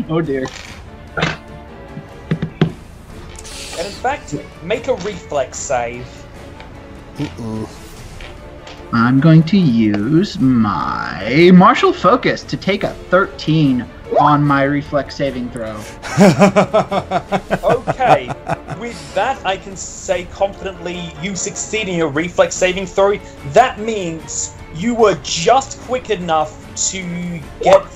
Oh dear. And in fact, make a reflex save. I'm going to use my martial focus to take a 13 on my reflex saving throw. Okay, with that I can say confidently you succeed in your reflex saving throw. That means you were just quick enough to get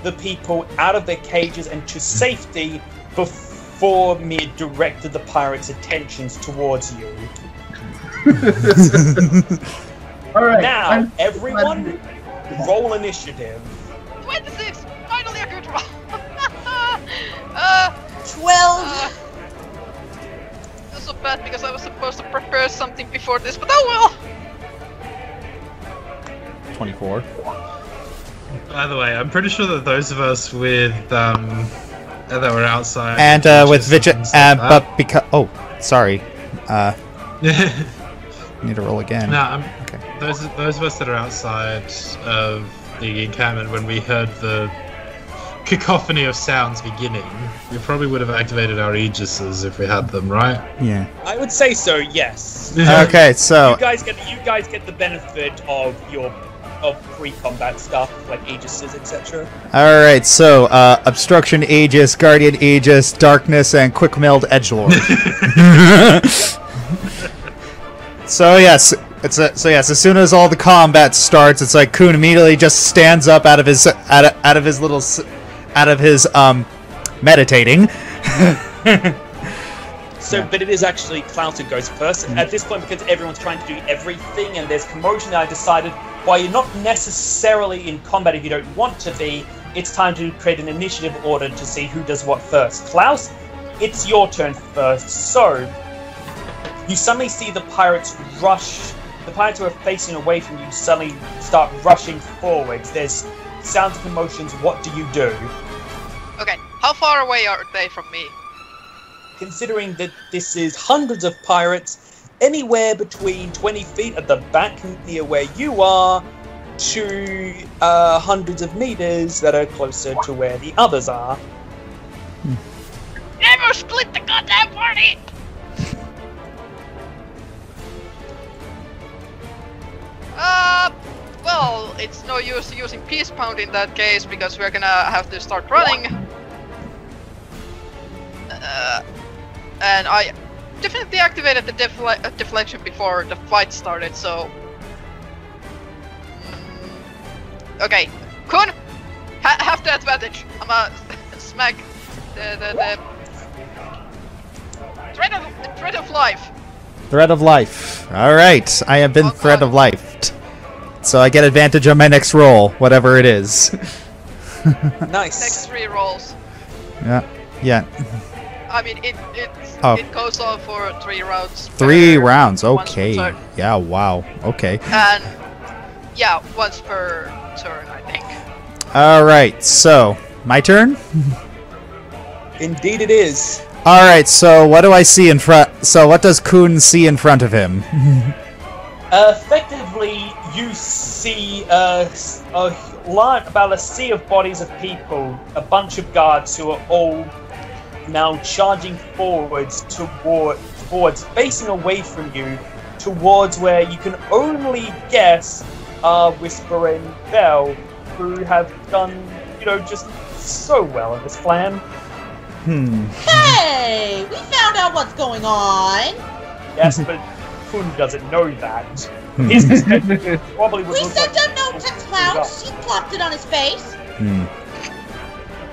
the people out of their cages and to safety before Mir directed the pirates' attentions towards you. Alright. Now, everyone, roll initiative. 26! Finally a good roll! 12! That's so bad because I was supposed to prepare something before this, but oh well! 24. By the way, I'm pretty sure that those of us with that were outside and with Vigil, but because sorry, need to roll again. No, okay. Those of us that are outside of the encampment when we heard the cacophony of sounds beginning, we probably would have activated our aegises if we had them, right? Yeah. I would say so. Yes. Okay, so you guys get the benefit of pre-combat stuff like aegises, etc. all right, so obstruction Aegis, Guardian Aegis, Darkness, and Quick Meld Edgelord. So yes, as soon as all the combat starts, it's like Kuhn immediately just stands up out of his meditating. But it is actually Claus who goes first. At this point, because everyone's trying to do everything and there's commotion, I decided while you're not necessarily in combat if you don't want to be, it's time to create an initiative order to see who does what first. Claus, it's your turn first. So you suddenly see the pirates rush. The pirates who are facing away from you suddenly start rushing forwards. There's sounds of commotions. What do you do? Okay, how far away are they from me? Considering that this is hundreds of pirates, anywhere between 20 feet at the back near where you are to hundreds of meters that are closer to where the others are. Never split the goddamn party! Well, it's no use using Peace Pound in that case because we're gonna have to start running. And I definitely activated the deflection before the fight started, so... Okay, Kun! Have the advantage! I'ma smack the Thread of Life! Thread of Life. Alright, I have been Thread of Life. So I get advantage on my next roll, whatever it is. Nice. Next 3 rolls. Yeah. I mean, it goes on for 3 rounds. 3 rounds, okay. Yeah, wow, okay. And, yeah, once per turn, I think. Alright, so, my turn? Indeed it is. Alright, so what do I see in front? So what does Kuhn see in front of him? Effectively, you see about a sea of bodies of people, a bunch of guards who are all now charging forwards towards facing away from you, towards where you can only guess are Whisper and Vell, who have done, just so well in this plan. Hey! We found out what's going on! Yes, but Kun doesn't know that. His mistake probably would We look sent like a note to Klaus. He plopped it on his face.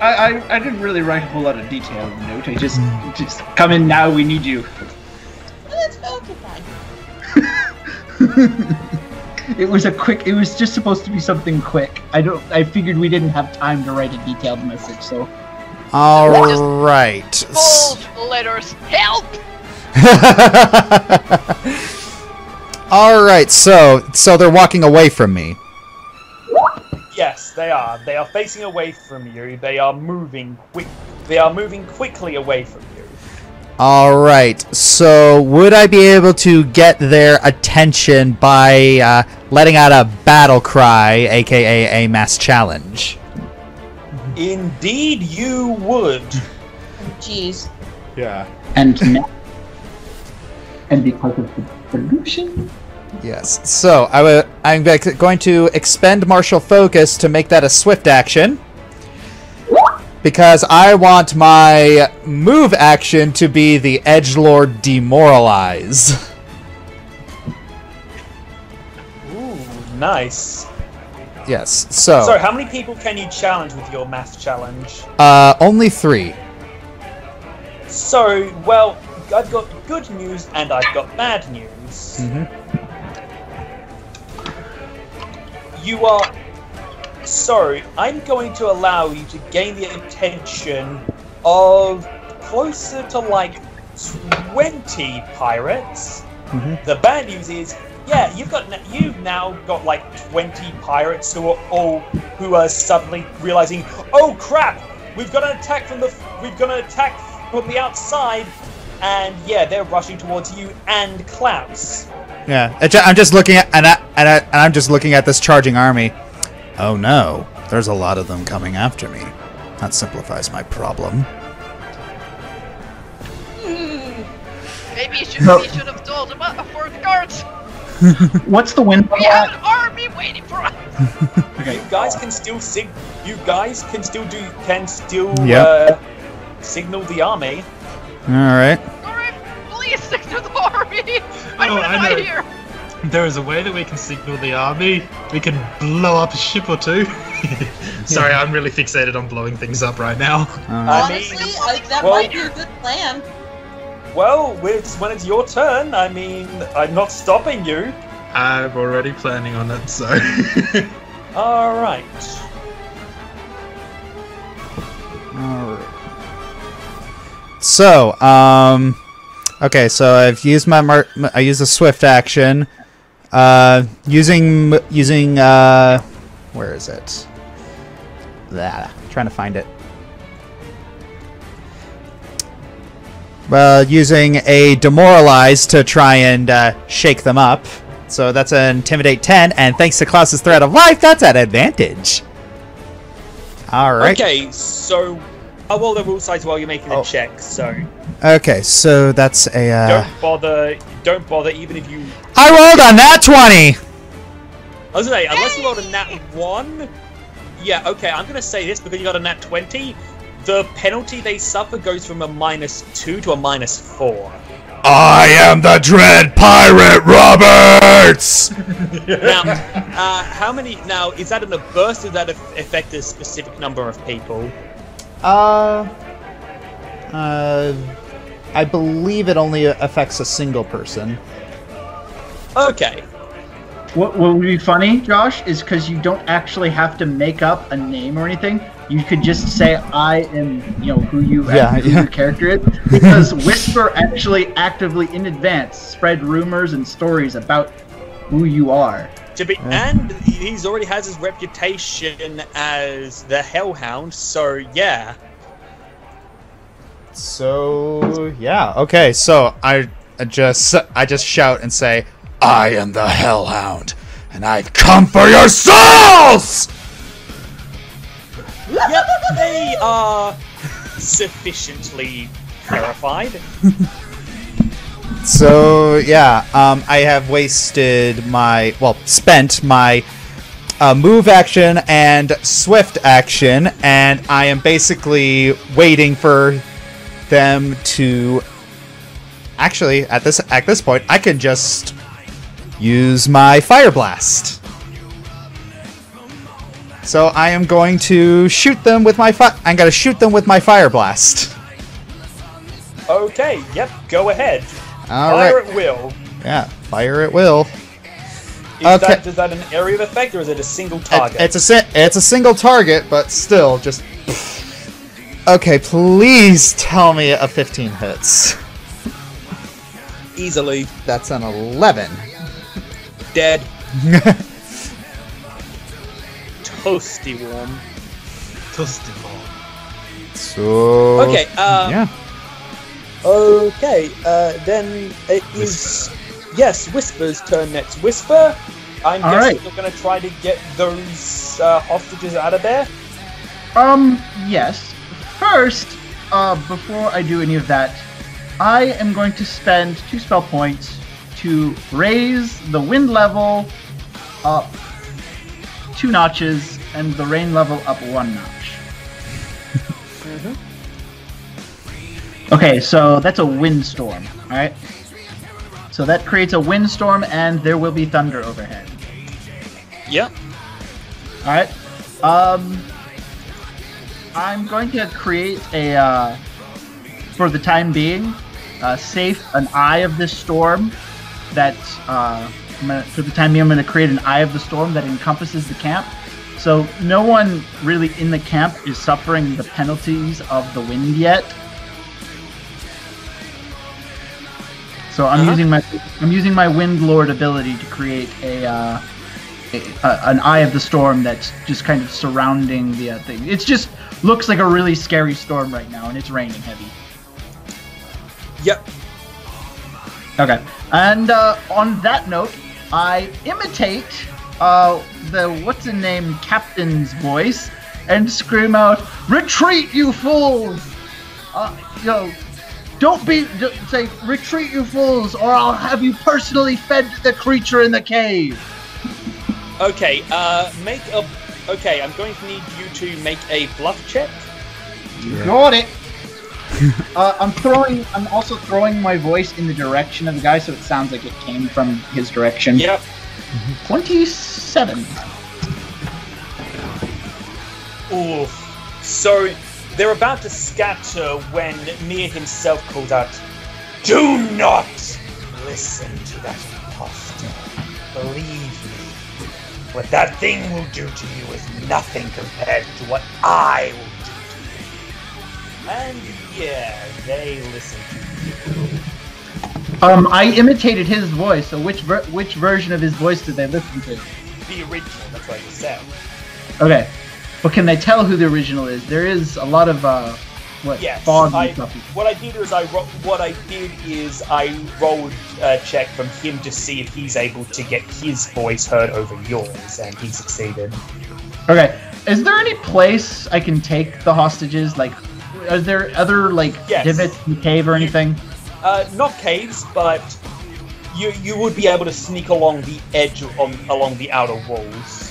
I didn't really write a whole lot of detail in the note. I just come in now. We need you. Well, that's okay, fine. It was just supposed to be something quick. I figured we didn't have time to write a detailed message, so. Alright. Bold letters. Help! Alright, so they're walking away from me. Yes, they are. They are facing away from you. They are moving quickly away from you. Alright, so would I be able to get their attention by letting out a battle cry, aka a mass challenge? Indeed, you would. Jeez. Yeah. And because of the pollution. Yes. So I'm going to expend martial focus to make that a swift action, because I want my move action to be the edgelord demoralize. Ooh, nice. Yes. So. So, how many people can you challenge with your math challenge? Only 3. So, well, I've got good news and I've got bad news. You are... So, I'm going to allow you to gain the attention of closer to, like, 20 pirates. The bad news is, yeah, you've now got, like, 20 pirates who are suddenly realizing, oh crap, we've got an attack from the outside, and yeah, they're rushing towards you and Klaus. Yeah, I'm just looking at I'm just looking at this charging army. Oh no, there's a lot of them coming after me. That simplifies my problem. Maybe you should have told him for the guards. What's the wind? We have an army waiting for us. Okay. You guys can still signal the army. All right. Korim, please signal the army. I Oh, want to I die know. here. There is a way that we can signal the army. We can blow up a ship or two. Sorry, I'm really fixated on blowing things up right now. Honestly, that well- might be a good plan. Well, when it's your turn, I mean, I'm not stopping you. I'm already planning on it, so... Alright. So, okay, so I've used I use a swift action, using, where is it? Trying to find it. Well, using a demoralize to try and shake them up. So that's an intimidate 10, and thanks to Klaus's threat of life, that's at advantage. All right. Okay, so I'll roll the rule size while you're making the check. So okay, so that's a. Don't bother, even if you. I rolled on that 20. I was gonna say, unless you rolled a nat 1. Yeah, okay. I'm gonna say this because you got a nat 20. The penalty they suffer goes from a -2 to a -4. I am the Dread Pirate Roberts! Now, how many? Now, is that in a burst? Or does that affect a specific number of people? I believe it only affects a single person. Okay. What would be funny, Josh, is because you don't actually have to make up a name or anything. You could just say, I am, who your character is. Because Whisper actually actively, in advance, spread rumors and stories about who you are. And he's already has his reputation as the Hellhound, so yeah. So, yeah. Okay, so I just shout and say, I am the Hellhound, and I've come for your souls! Yep, they are sufficiently terrified. So, yeah, I have spent my move action and swift action, and I am basically waiting for them to actually, at this point, I can just use my Fire Blast. So I am going to shoot them with my I'm going to shoot them with my Fire Blast. Okay, yep, go ahead. All Fire right. at will. Yeah, fire at will. Is that an area of effect, or is it a single target? It's a single target, but still, just... Okay, please tell me a 15 hits. Easily. That's an 11. Dead. Toasty warm. Toasty warm. So... Okay, yeah. Okay, then it is... Yes, Whisper's turn next. Whisper, I'm guessing you're going to try to get those hostages out of there? Yes. First, before I do any of that, I am going to spend 2 spell points to raise the wind level up 2 notches and the rain level up 1 notch. Okay, so that's a windstorm, alright? So that creates a windstorm and there will be thunder overhead. Yep. Alright. I'm going to create a, for the time being, an eye of this storm that, for the time being, I'm going to create an eye of the storm that encompasses the camp. So no one really in the camp is suffering the penalties of the wind yet. So I'm using my Wind Lord ability to create an eye of the storm that's just kind of surrounding the thing. It just looks like a really scary storm right now, and it's raining heavy. Yep. Okay. And on that note, I imitate the what's-his-name captain's voice and scream out, "Retreat, you fools! Don't say, retreat, you fools, or I'll have you personally fed the creature in the cave." Okay, okay, I'm going to need you to make a bluff check. You got it. I'm also throwing my voice in the direction of the guy, so it sounds like it came from his direction. Yep. 27. Oof. So they're about to scatter when Mia himself calls out, "Do not listen to that imposter. Believe me, what that thing will do to you is nothing compared to what I will do to you." And yeah, they listen to you. I imitated his voice, so which version of his voice did they listen to? The original, that's what you said. Okay. But can they tell who the original is? There is a lot of fog and stuff. What I did is I rolled a check from him to see if he's able to get his voice heard over yours, and he succeeded. Okay. Is there any place I can take the hostages? Like, are there other divots in the cave or anything? Not caves, but you would be able to sneak along the edge along the outer walls.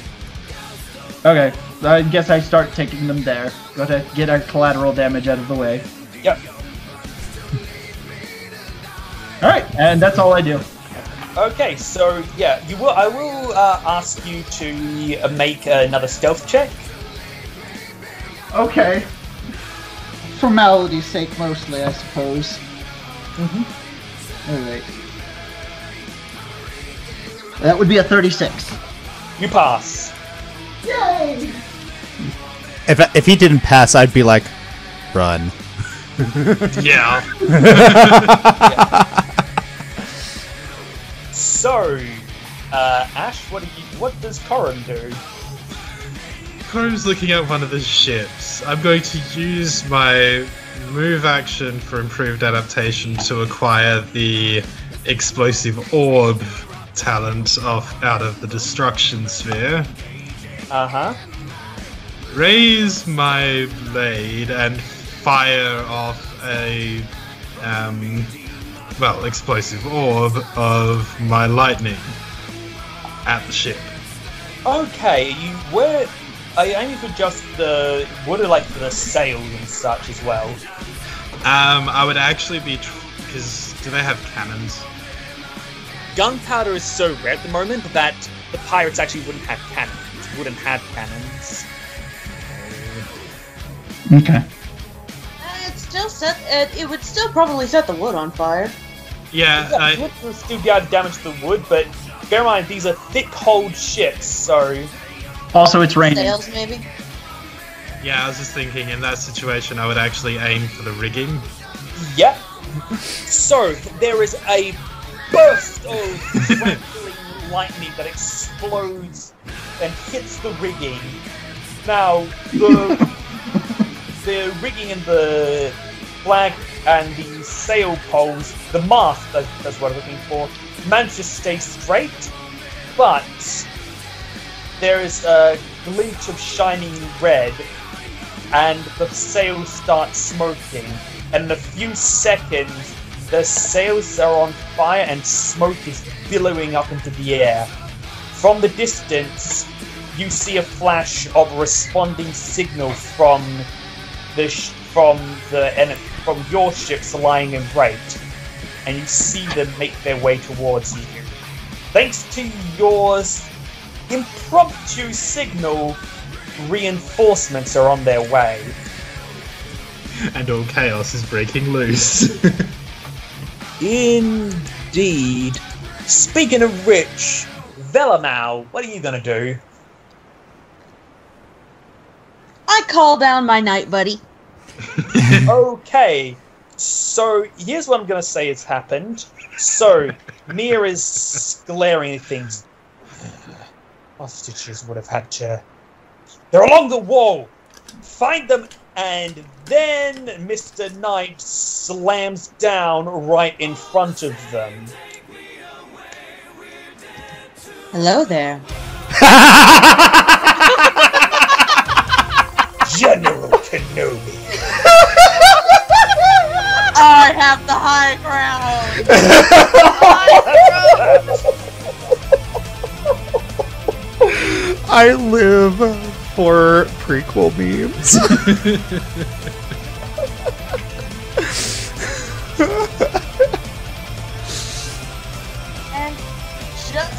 Okay. I guess I start taking them there. Gotta get our collateral damage out of the way. Yep. Alright, and that's all I do. Okay, so yeah, I will ask you to make another stealth check. Okay. Formality's sake mostly, I suppose. Alright. That would be a 36. You pass. Yay! If he didn't pass, I'd be like, run. Yeah. So, Ash, what does Korim do? Korim's looking at one of the ships. I'm going to use my move action for improved adaptation to acquire the explosive orb talent out of the destruction sphere. Raise my blade and fire off a explosive orb of my lightning at the ship. Okay, are you aiming for just the for the sails and such as well? I would actually be Because do they have cannons? Gunpowder is so rare at the moment that the pirates actually wouldn't have cannons. Okay. It still set. It would still probably set the wood on fire. Yeah, Wood will still be able to damage the wood, but bear in mind these are thick-hulled ships, so... Also, it's raining. Sails, maybe. yeah, I was just thinking in that situation I would actually aim for the rigging. Yep. So, there is a burst of crackling lightning that explodes and hits the rigging. Now, the rigging and the flag and the sail poles, the mast, that's what I'm looking for, manage to stay straight, but there is a glint of shining red, and the sails start smoking. And in a few seconds, the sails are on fire and smoke is billowing up into the air. From the distance, you see a flash of a responding signal from your ships lying in wait, and you see them make their way towards you. Thanks to your impromptu signal, reinforcements are on their way. And all chaos is breaking loose. Indeed. Speaking of which, Aramau, what are you gonna do? I call down my night buddy. Okay, so here's what I'm gonna say has happened. So, Mia is glaring at things. Hostages would have had to... They're along the wall! Find them! And then Mr. Knight slams down right in front of them. Hello there. General Kenobi. I have the high ground. I live for prequel memes.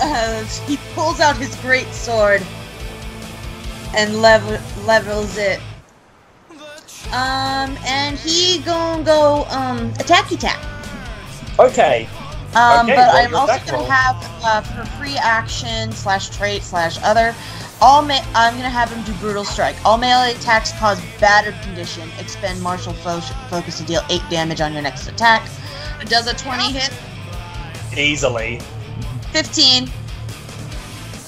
And he pulls out his great sword and levels it. And he gonna go attacky-tack. Okay. But well, I'm your also attack gonna roll. have for free action / trait / other. I'm gonna have him do brutal strike. All melee attacks cause battered condition. Expend martial focus to deal 8 damage on your next attack. Does a 20 hit? Easily. 15.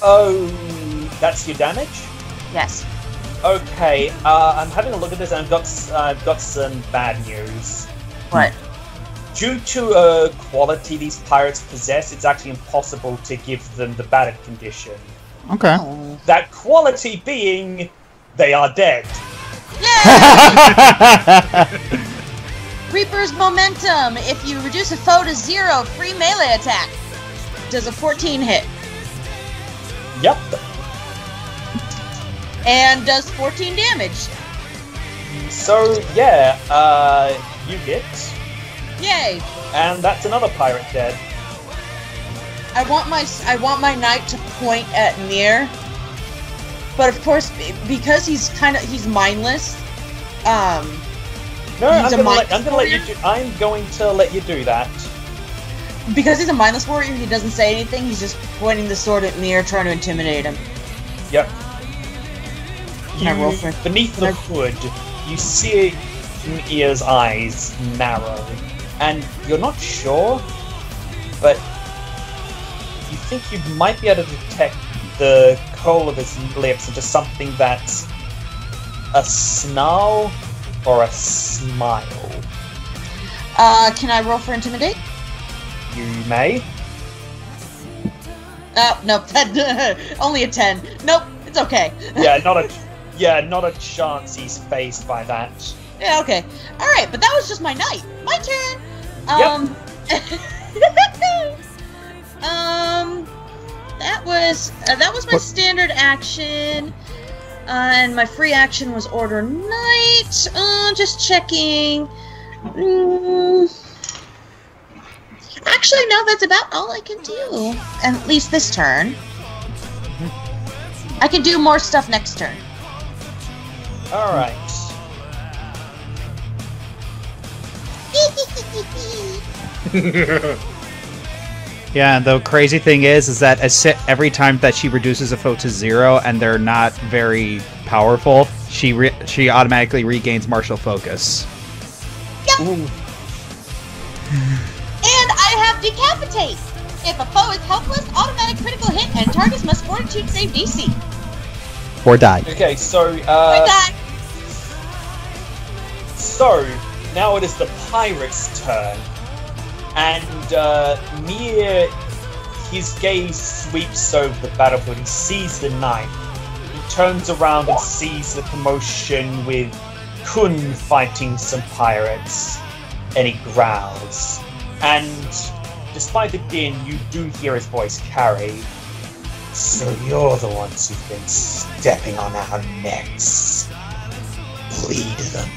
Oh, that's your damage? Yes. Okay, I'm having a look at this and I've got some bad news. What? Due to a quality these pirates possess, it's actually impossible to give them the battered condition. Okay. Oh. That quality being, they are dead. Yeah! Reaper's Momentum. If you reduce a foe to 0, free melee attack. Does a 14 hit. Yep. And does 14 damage. So, yeah, you hit. Yay! And that's another pirate dead. I want my knight to point at Mir, but of course, because he's mindless. No, I'm I'm going to let you do that. Because he's a mindless warrior, he doesn't say anything. He's just pointing the sword at Mir, trying to intimidate him. Yep. Can I roll for it? Beneath the hood, you see Mir's eyes narrow, and you're not sure, but you think you might be able to detect the curl of his lips into something that's a snarl or a smile. Can I roll for intimidate? You may. Oh, nope. Only a 10. Nope, it's okay. Not a chance he's phased by that. Yeah, okay. Alright, but that was just my night. My turn! That was my standard action. And my free action was Order Knight. Just checking. Actually, no, that's about all I can do. At least this turn. I can do more stuff next turn. Alright. Yeah, and the crazy thing is that every time that she reduces a foe to 0 and they're not very powerful, she automatically regains martial focus. Yep. And I have Decapitate. If a foe is helpless, automatic critical hit, and targets must fortitude save DC. Or die. Okay, so Or die. So now it is the pirate's turn. And Mir, his gaze sweeps over the battlefield. He sees the knight. He turns around and sees the commotion with Kun fighting some pirates. And he growls. And despite the din, you do hear his voice carry. So you're the ones who've been stepping on our necks. Bleed them.